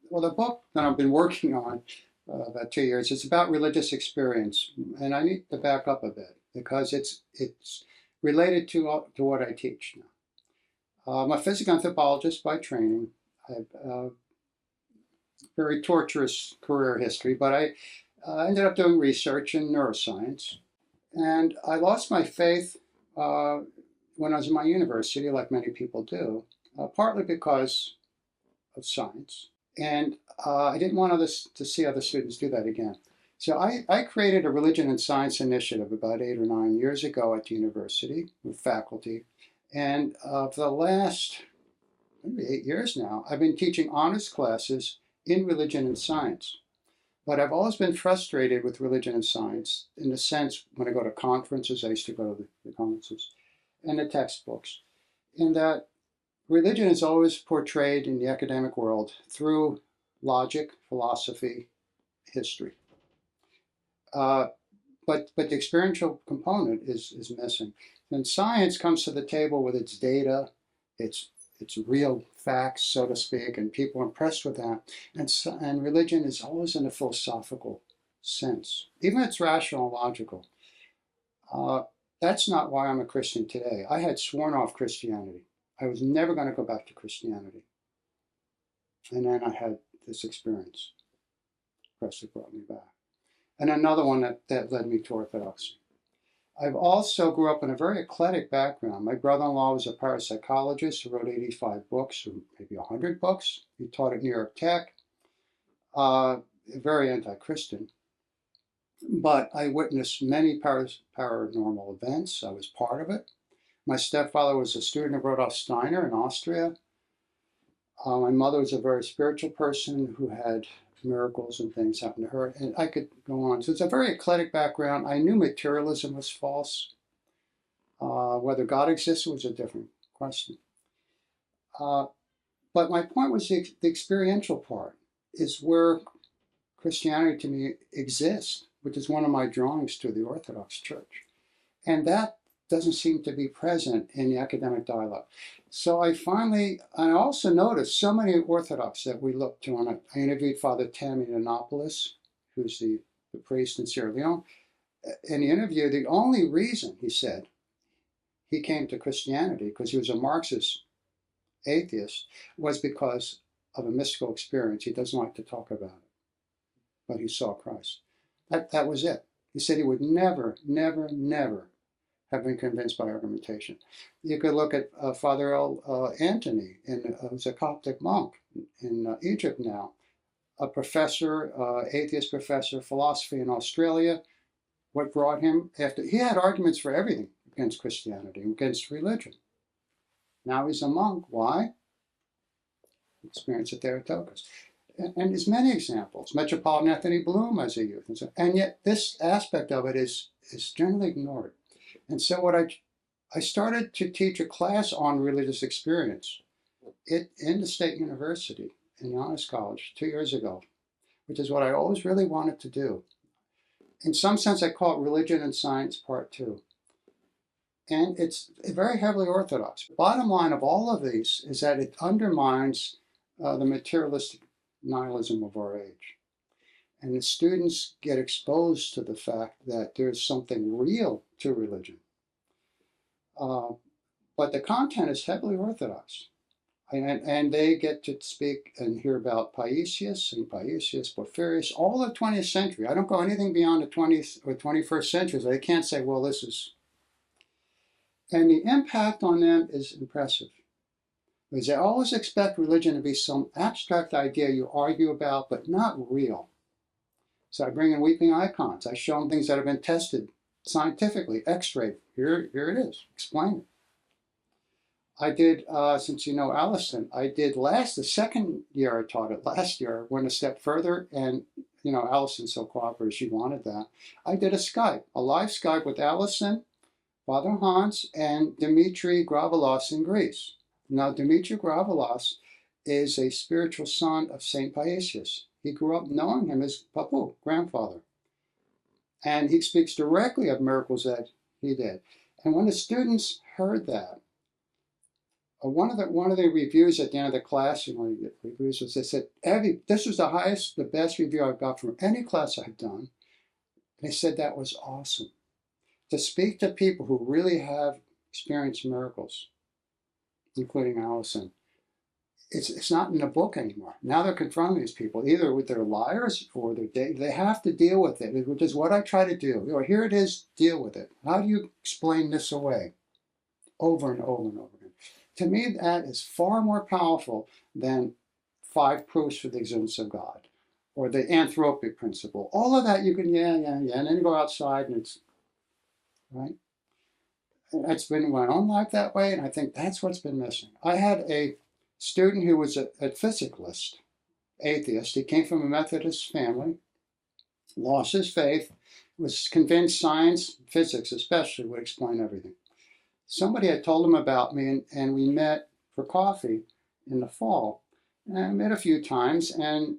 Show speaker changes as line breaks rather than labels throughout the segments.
Well, the book that I've been working on about 2 years, it's about religious experience, and I need to back up a bit because it's related to what I teach now. I'm a physical anthropologist by training. I've very torturous career history, but I ended up doing research in neuroscience, and I lost my faith when I was in my university, like many people do, partly because of science. And I didn't want others to see other students do that again. So I created a religion and science initiative about 8 or 9 years ago at the university with faculty. And for the last maybe 8 years now, I've been teaching honors classes in religion and science. But I've always been frustrated with religion and science in the sense when I go to conferences, I used to go to the conferences, and the textbooks, in that religion is always portrayed in the academic world through logic, philosophy, history. But the experiential component is missing. And science comes to the table with its data, its real facts, so to speak, and people are impressed with that. And religion is always in a philosophical sense, even if it's rational and logical. That's not why I'm a Christian today. I had sworn off Christianity. I was never going to go back to Christianity. And then I had this experience. Christ brought me back. And another one that led me to Orthodoxy. I've also grew up in a very eclectic background. My brother-in-law was a parapsychologist who wrote 85 books, or maybe 100 books. He taught at New York Tech, very anti-Christian. But I witnessed many paranormal events. I was part of it. My stepfather was a student of Rudolf Steiner in Austria. My mother was a very spiritual person who had miracles and things happen to her, and I could go on. So it's a very eclectic background. I knew materialism was false. Whether God existed was a different question. But my point was the experiential part is where Christianity to me exists, which is one of my drawings to the Orthodox Church. And that doesn't seem to be present in the academic dialogue. So I also noticed so many Orthodox that we look to, and I interviewed Father Tammy Anopoulos, who's the priest in Sierra Leone. In the interview, the only reason, he said, he came to Christianity, because he was a Marxist atheist, was because of a mystical experience. He doesn't like to talk about it, but he saw Christ. That was it. He said he would never, never, never have been convinced by argumentation. You could look at Father Anthony, who's a Coptic monk in Egypt now, a professor, atheist professor of philosophy in Australia. What brought him after? He had arguments for everything against Christianity, against religion. Now he's a monk. Why? Experience at Theotokos. And there's many examples. Metropolitan Anthony Bloom as a youth. And yet this aspect of it is generally ignored. And so what I started to teach a class on religious experience in the State University, in the Honors College, 2 years ago, which is what I always really wanted to do. In some sense, I call it Religion and Science Part 2. And it's very heavily Orthodox. Bottom line of all of these is that it undermines the materialistic nihilism of our age. And the students get exposed to the fact that there's something real to religion. But the content is heavily Orthodox. And they get to speak and hear about Paisius, St. Paisius, Porphyrius, all the 20th century. I don't go anything beyond the 20th or 21st centuries. They can't say, well, this is... And the impact on them is impressive. Because they always expect religion to be some abstract idea you argue about, but not real. So I bring in weeping icons. I show them things that have been tested scientifically, x-rayed. Here it is. Explain it. I did, since you know Allison, I did the second year I taught it, last year, went a step further, and, you know, Allison's so cooperative, she wanted that. I did a live Skype with Allison, Father Hans, and Dimitri Gravalos in Greece. Now, Dimitri Gravalos is a spiritual son of St. Paisius. He grew up knowing him as Papu, grandfather. And he speaks directly of miracles that he did. And when the students heard that, one of the reviews at the end of the class, you get reviews, was they said, this was the best review I've got from any class I've done. And they said that was awesome. To speak to people who really have experienced miracles, including Allison, it's not in the book anymore. Now they're confronting these people, either with their liars or they have to deal with it, which is what I try to do. Here it is, deal with it. How do you explain this away? Over and over and over again. To me, that is far more powerful than 5 proofs for the existence of God or the anthropic principle. All of that you can, and then you go outside and it's, right? It's been my own life that way, and I think that's what's been missing. I had a student who was a physicalist, atheist. He came from a Methodist family, lost his faith, was convinced science, physics especially, would explain everything. Somebody had told him about me, and we met for coffee in the fall. And I met a few times, and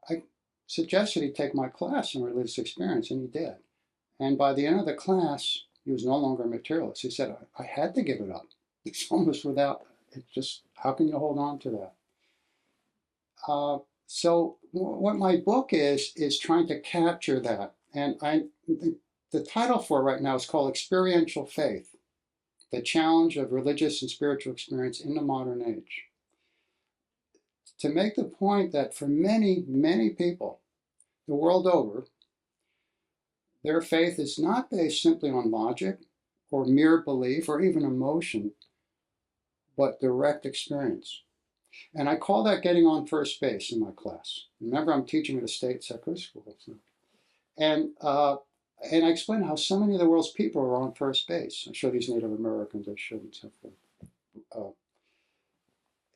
I suggested he take my class in religious experience, and he did. And by the end of the class, he was no longer a materialist. He said, I had to give it up. It's almost without, it's just, how can you hold on to that? So what my book is trying to capture that. And the title for it right now is called Experiential Faith, the challenge of religious and spiritual experience in the modern age. To make the point that for many, many people the world over, their faith is not based simply on logic or mere belief or even emotion, but direct experience. And I call that getting on first base in my class. Remember, I'm teaching at a state secular school. And I explain how so many of the world's people are on first base. I show these Native Americans, I show them so forth.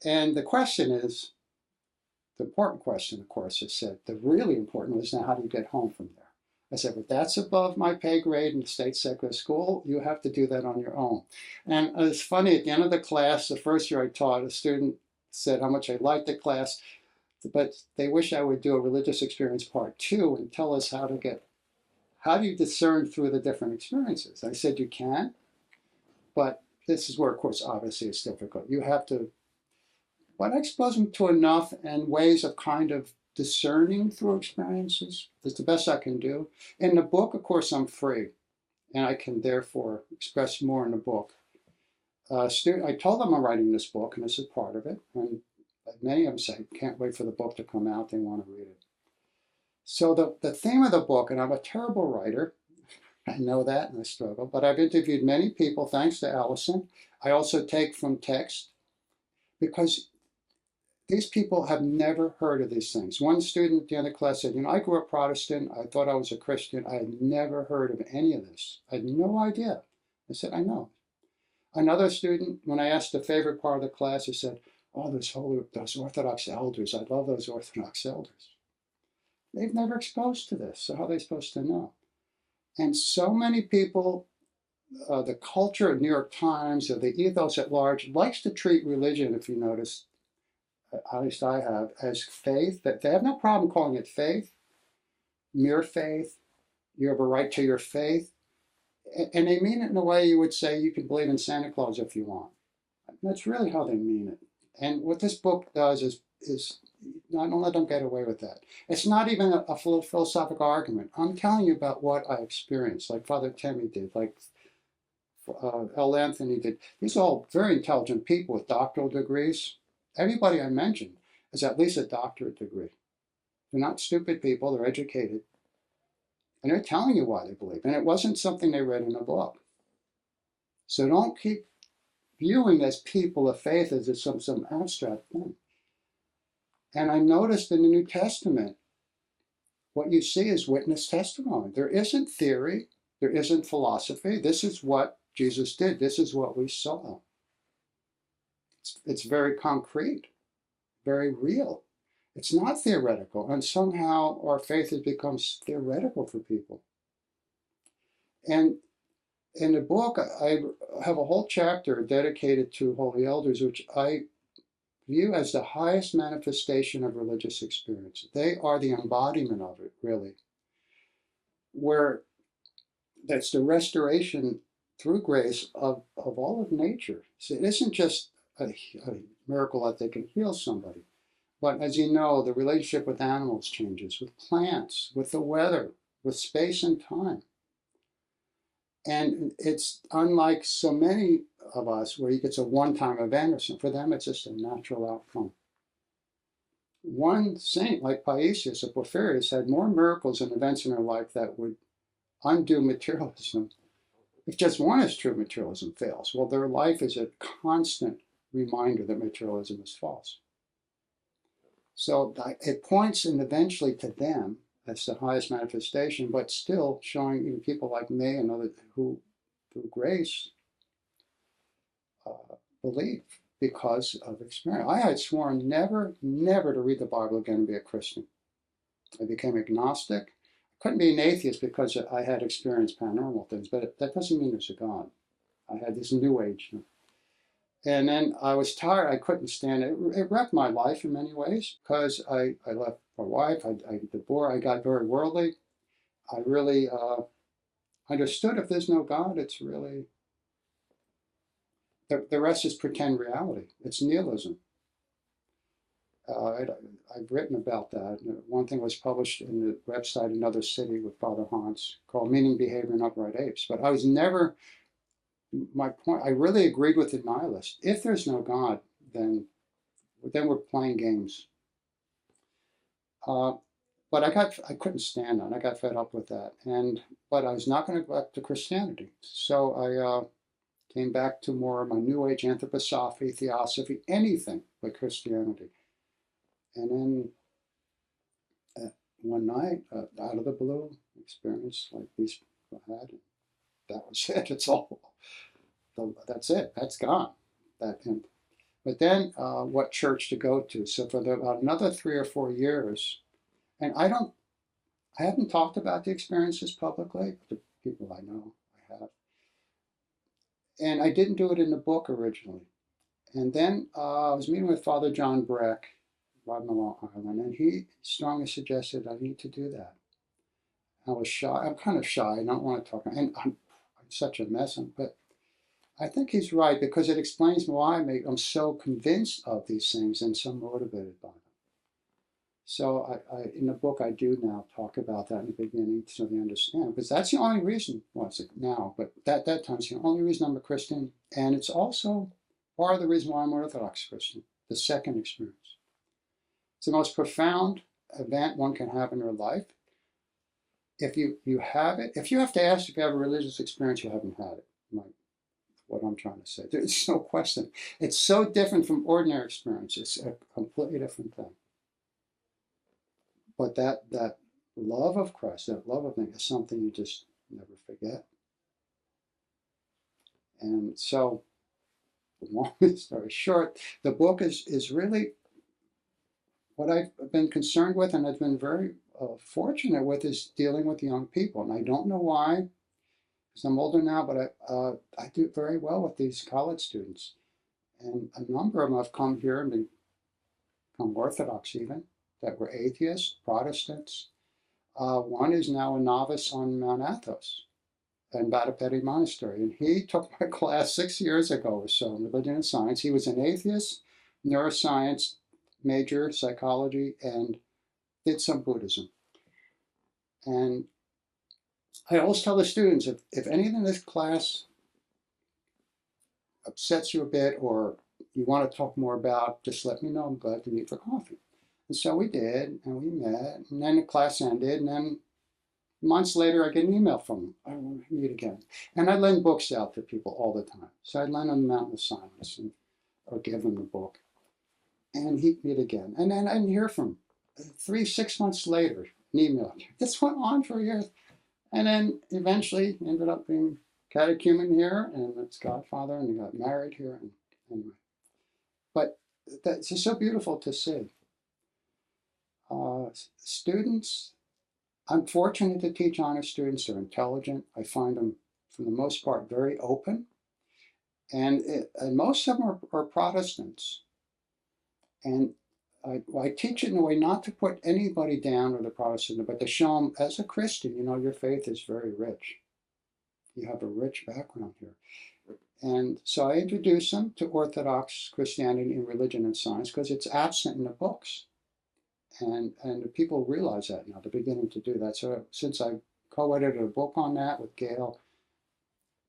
And the question is, the important question, of course, is said, the really important was now, how do you get home from there? I said, but that's above my pay grade in the state secular school. You have to do that on your own. And it's funny, at the end of the class, the first year I taught, a student said how much I liked the class, but they wish I would do a religious experience part 2 and tell us how do you discern through the different experiences? I said, you can, but this is where, of course, obviously it's difficult. You have to, but I expose them to enough and ways of kind of discerning through experiences. That's the best I can do. In the book, of course, I'm free, and I can therefore express more in the book. I told them I'm writing this book, and this is part of it. And many of them say, can't wait for the book to come out. They want to read it. So the theme of the book, and I'm a terrible writer, I know that, and I struggle, but I've interviewed many people, thanks to Allison. I also take from text, because these people have never heard of these things. One student at the end of the class said, I grew up Protestant. I thought I was a Christian. I had never heard of any of this. I had no idea. I said, I know. Another student, when I asked the favorite part of the class, he said, oh, those Orthodox elders. I love those Orthodox elders. They've never exposed to this, so how are they supposed to know? And so many people, the culture of New York Times, or the ethos at large, likes to treat religion, if you notice, at least I have, as faith. That they have no problem calling it faith, mere faith. You have a right to your faith. And they mean it in a way you would say you can believe in Santa Claus if you want. That's really how they mean it. And what this book does is I don't let them get away with that. It's not even a philosophical argument. I'm telling you about what I experienced, like Father Temi did, like L. Anthony did. These are all very intelligent people with doctoral degrees. Everybody I mentioned has at least a doctorate degree. They're not stupid people, they're educated. And they're telling you why they believe. And it wasn't something they read in a book. So don't keep viewing as people of faith as it's some abstract thing. And I noticed in the New Testament, what you see is witness testimony. There isn't theory, there isn't philosophy. This is what Jesus did. This is what we saw. It's very concrete, very real. It's not theoretical, and somehow our faith has become theoretical for people. And in the book, I have a whole chapter dedicated to holy elders, which I view as the highest manifestation of religious experience. They are the embodiment of it, really, where that's the restoration through grace of all of nature. So it isn't just a miracle that they can heal somebody. But as you know, the relationship with animals changes, with plants, with the weather, with space and time. And it's unlike so many of us where it's a one-time event or something. For them, it's just a natural outcome. One saint like Paisius of Porphyrius had more miracles and events in her life that would undo materialism. If just one is true, materialism fails. Well, their life is a constant reminder that materialism is false. So it points and eventually to them as the highest manifestation, but still showing even people like me and others who, through grace, believe because of experience. I had sworn never to read the Bible again and be a Christian. I became agnostic. I couldn't be an atheist because I had experienced paranormal things, but that doesn't mean there's a God. I had this new age. And then I was tired. I couldn't stand it. It wrecked my life in many ways because I left my wife. I divorced. I got very worldly. I really understood if there's no God, it's really, the rest is pretend reality. It's nihilism. I've written about that. One thing was published in the website Another City with Father Hans called Meaning, Behavior, and Upright Apes. But I was never, my point, I really agreed with the nihilist. If there's no God, then we're playing games. But I couldn't stand that. I got fed up with that. But I was not going to go back to Christianity. So I came back to more of my New Age anthroposophy, theosophy, anything but Christianity. And then one night, out of the blue, experience like these people had, and that was it. It's all. That's it. That's gone. But then, what church to go to? So for about another 3 or 4 years, and I haven't talked about the experiences publicly. The people I know, I have, and I didn't do it in the book originally. And then I was meeting with Father John Breck, Long Island, and he strongly suggested I need to do that. I was shy. I'm kind of shy. I don't want to talk. And I'm such a mess. But I think he's right because it explains why I'm so convinced of these things and so motivated by them. So in the book, I do now talk about that in the beginning so they understand. Because that's the only reason, well, it's now, but that time, it's the only reason I'm a Christian. And it's also part of the reason why I'm an Orthodox Christian, the second experience. It's the most profound event one can have in their life. If you have it, if you have to ask if you have a religious experience, you haven't had it. What I'm trying to say. There's no question. It's so different from ordinary experience. It's a completely different thing. But that love of Christ, that love of Him is something you just never forget. And so, long story short, the book is really what I've been concerned with, and I've been very fortunate with, is dealing with young people. And I don't know why, because I'm older now, but I do very well with these college students. And a number of them have come here and become Orthodox even, that were atheists, Protestants. One is now a novice on Mount Athos in Vladimir Monastery. And he took my class 6 years ago or so in religion and science. He was an atheist, neuroscience major, psychology, and did some Buddhism. And I always tell the students, if anything in this class upsets you a bit or you want to talk more about, just let me know. I'm glad to meet for coffee. And so we did, and we met, and then the class ended, and then months later I get an email from him. I want to meet again. And I lend books out to people all the time. So I'd lend them Mountain of Silence or give them the book. And he'd meet again. And then I didn't hear from him. 6 months later, an email. This went on for years. And then eventually ended up being catechumen here, and it's godfather, and he got married here. And anyway. But that's just so beautiful to see. Students, I'm fortunate to teach honor students. They're intelligent. I find them, for the most part, very open. And most of them are Protestants. And I teach it in a way not to put anybody down or the Protestant, but to show them, as a Christian, your faith is very rich. You have a rich background here. And so I introduce them to Orthodox Christianity and religion and science because it's absent in the books. And people realize that now. They're beginning to do that. So since I co-edited a book on that with Gail,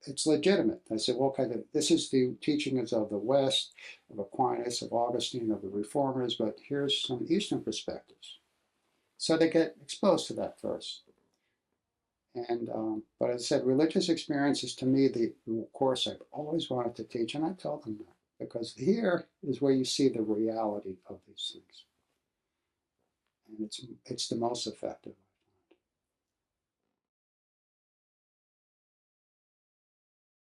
it's legitimate. I said, well, okay, this is the teachings of the West, of Aquinas, of Augustine, of the Reformers, but here's some Eastern perspectives. So they get exposed to that first. And but as I said, religious experience is to me the course I've always wanted to teach, and I tell them that because here is where you see the reality of these things, and it's the most effective.